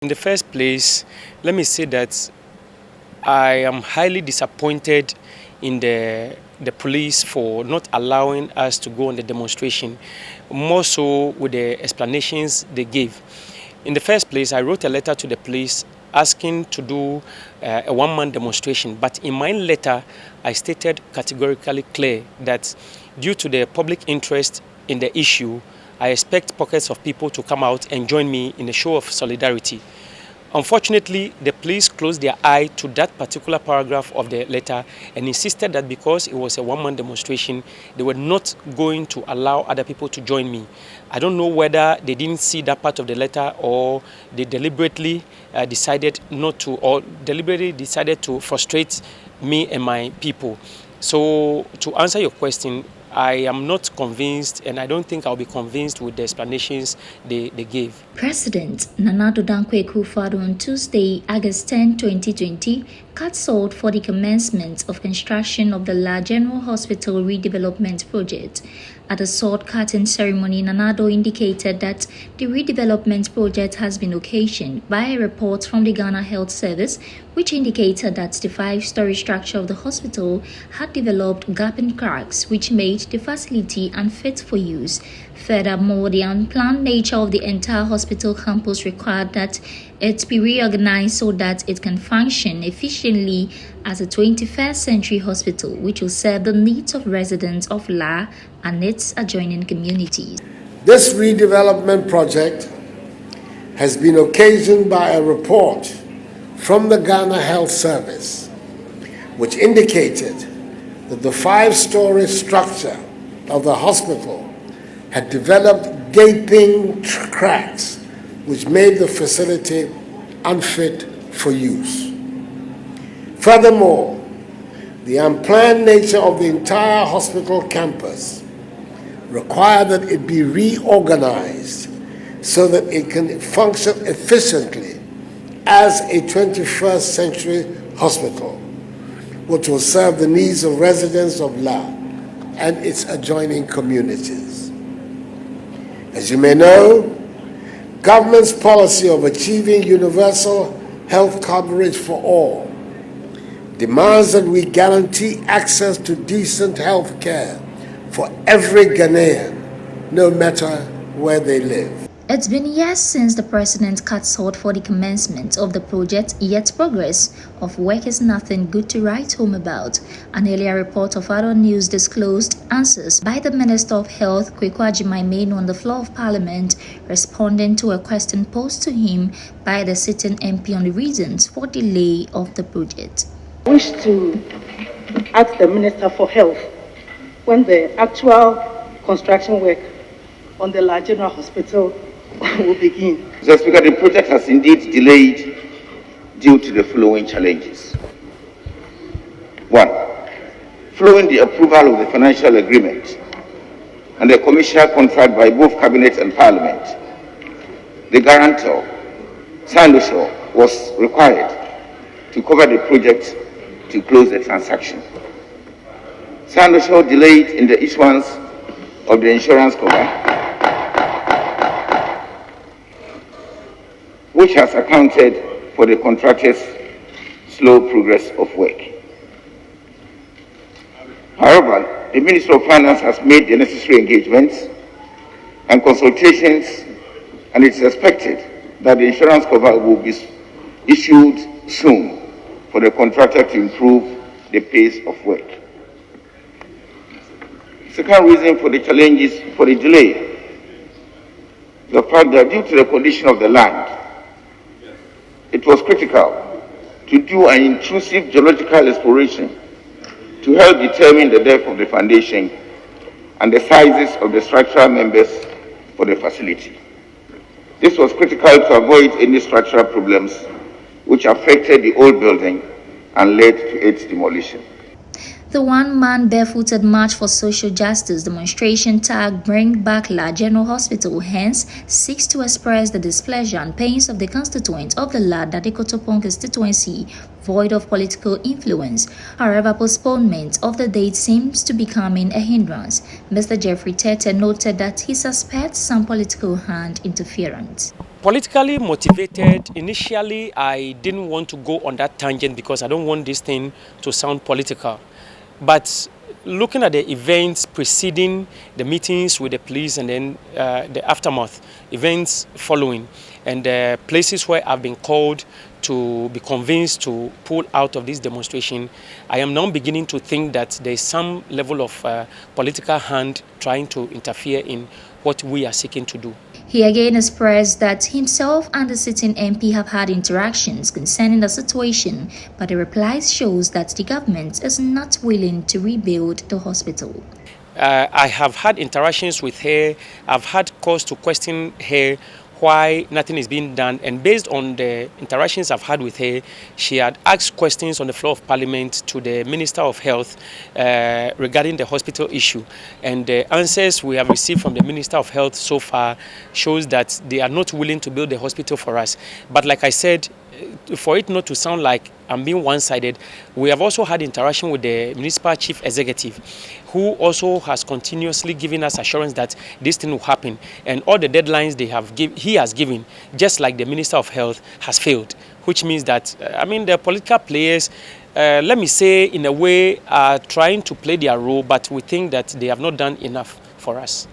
In the first place, let me say that I am highly disappointed in the police for not allowing us to go on the demonstration, more so with the explanations they gave. In the first place, I wrote a letter to the police asking to do a one-man demonstration, but in my letter, I stated categorically clear that due to the public interest in the issue, I expect pockets of people to come out and join me in a show of solidarity. Unfortunately, the police closed their eye to that particular paragraph of the letter and insisted that because it was a one-man demonstration, they were not going to allow other people to join me. I don't know whether they didn't see that part of the letter or they deliberately decided to frustrate me and my people. So to answer your question, I am not convinced, and I don't think I'll be convinced with the explanations they gave. President Nana Addo Dankwa Akufo-Addo on Tuesday, August 10, 2020, cut short for the commencement of construction of the La General Hospital redevelopment project. At the sword-cutting ceremony, Nana Addo indicated that the redevelopment project has been occasioned by a report from the Ghana Health Service, which indicated that the 5-story structure of the hospital had developed gaping cracks, which made the facility unfit for use. Furthermore, the unplanned nature of the entire hospital campus required that it be reorganized so that it can function efficiently as a 21st century hospital, which will serve the needs of residents of La and its adjoining communities. This redevelopment project has been occasioned by a report from the Ghana Health Service, which indicated that the 5-story structure of the hospital had developed gaping cracks which made the facility unfit for use. Furthermore, the unplanned nature of the entire hospital campus required that it be reorganized so that it can function efficiently as a 21st century hospital, which will serve the needs of residents of La and its adjoining communities. As you may know, government's policy of achieving universal health coverage for all demands that we guarantee access to decent health care for every Ghanaian, no matter where they live. It's been years since the president cut short for the commencement of the project, yet progress of work is nothing good to write home about. An earlier report of Addo News disclosed answers by the Minister of Health, Kwaku Agyeman, on the floor of Parliament, responding to a question posed to him by the sitting MP on the reasons for delay of the project. I wish to ask the Minister for Health when the actual construction work on the La General Hospital will begin. Mr. Speaker, the project has indeed delayed due to the following challenges. 1. Following the approval of the financial agreement and the commercial contract by both Cabinet and Parliament, the guarantor, Sandoshaw, was required to cover the project to close the transaction. Sandoshaw delayed in the issuance of the insurance cover, which has accounted for the contractor's slow progress of work. However, the Ministry of Finance has made the necessary engagements and consultations, and it is expected that the insurance cover will be issued soon for the contractor to improve the pace of work. Second reason for the challenges for the delay, the fact that due to the condition of the land, it was critical to do an intrusive geological exploration to help determine the depth of the foundation and the sizes of the structural members for the facility. This was critical to avoid any structural problems which affected the old building and led to its demolition. The one-man barefooted March for Social Justice demonstration tagged Bring Back La General Hospital hence seeks to express the displeasure and pains of the constituents of the La Dadekotopon constituency void of political influence. However, postponement of the date seems to be becoming a hindrance. Mr. Jeffrey Tete noted that he suspects some political hand interference. Politically motivated, initially I didn't want to go on that tangent because I don't want this thing to sound political. But looking at the events preceding the meetings with the police and then the aftermath, events following, and the places where I've been called to be convinced to pull out of this demonstration, I am now beginning to think that there is some level of political hand trying to interfere in what we are seeking to do. He again expressed that himself and the sitting MP have had interactions concerning the situation, but the replies shows that the government is not willing to rebuild the hospital. I have had interactions with her. I've had cause to question her why nothing is being done, and based on the interactions I've had with her, she had asked questions on the floor of Parliament to the Minister of Health regarding the hospital issue, and the answers we have received from the Minister of Health so far shows that they are not willing to build the hospital for us. But like I said, for it not to sound like I'm being one-sided, we have also had interaction with the municipal chief executive, who also has continuously given us assurance that this thing will happen, and all the deadlines he has given, just like the Minister of Health, has failed, which means that the political players, let me say, in a way, are trying to play their role, but we think that they have not done enough for us.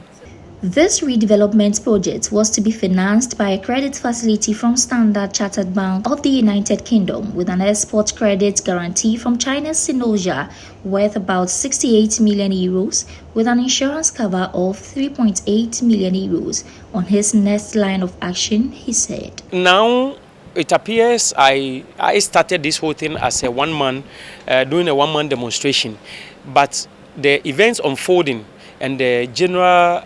This redevelopment project was to be financed by a credit facility from Standard Chartered Bank of the United Kingdom with an export credit guarantee from China's Sinoja worth about 68 million euros with an insurance cover of 3.8 million euros. On his next line of action, he said, "Now, it appears I started this whole thing as a doing a one-man demonstration, but the events unfolding and the general,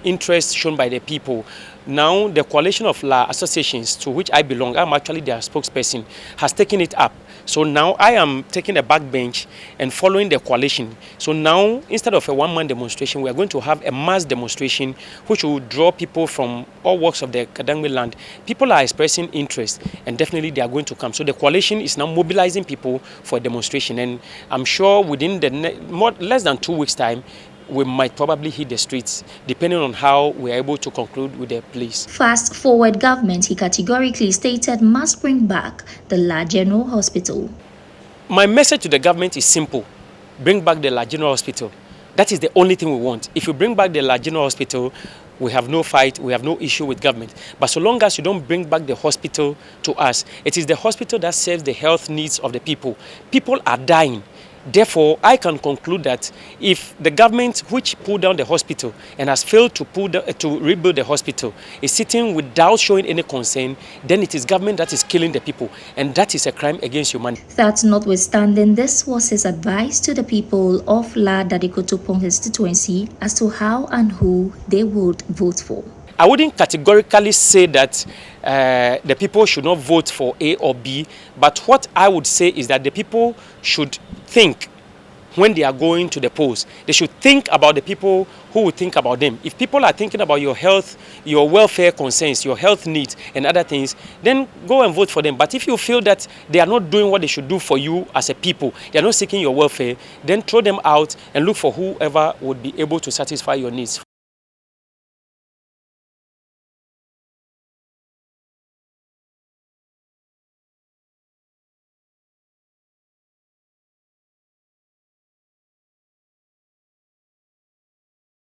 interest shown by the people. Now, the coalition of law associations to which I belong, I'm actually their spokesperson, has taken it up. So now I am taking a backbench and following the coalition. So now, instead of a one-man demonstration, we are going to have a mass demonstration which will draw people from all walks of the Kadangme land. People are expressing interest, and definitely they are going to come. So the coalition is now mobilizing people for a demonstration, and I'm sure within less than 2 weeks' time, we might probably hit the streets, depending on how we are able to conclude with the police. Fast forward government, he categorically stated, must bring back the La General Hospital. My message to the government is simple: bring back the La General Hospital. That is the only thing we want. If you bring back the La General Hospital, we have no fight, we have no issue with government. But so long as you don't bring back the hospital to us, it is the hospital that serves the health needs of the people. People are dying. Therefore, I can conclude that if the government which pulled down the hospital and has failed to rebuild the hospital is sitting without showing any concern, then it is government that is killing the people, and that is a crime against humanity. That notwithstanding, this was his advice to the people of La Dadikotopong constituency as to how and who they would vote for. I wouldn't categorically say that the people should not vote for A or B, but what I would say is that the people should think when they are going to the polls. They should think about the people who will think about them. If people are thinking about your health, your welfare concerns, your health needs and other things, then go and vote for them. But if you feel that they are not doing what they should do for you as a people, they are not seeking your welfare, then throw them out and look for whoever would be able to satisfy your needs.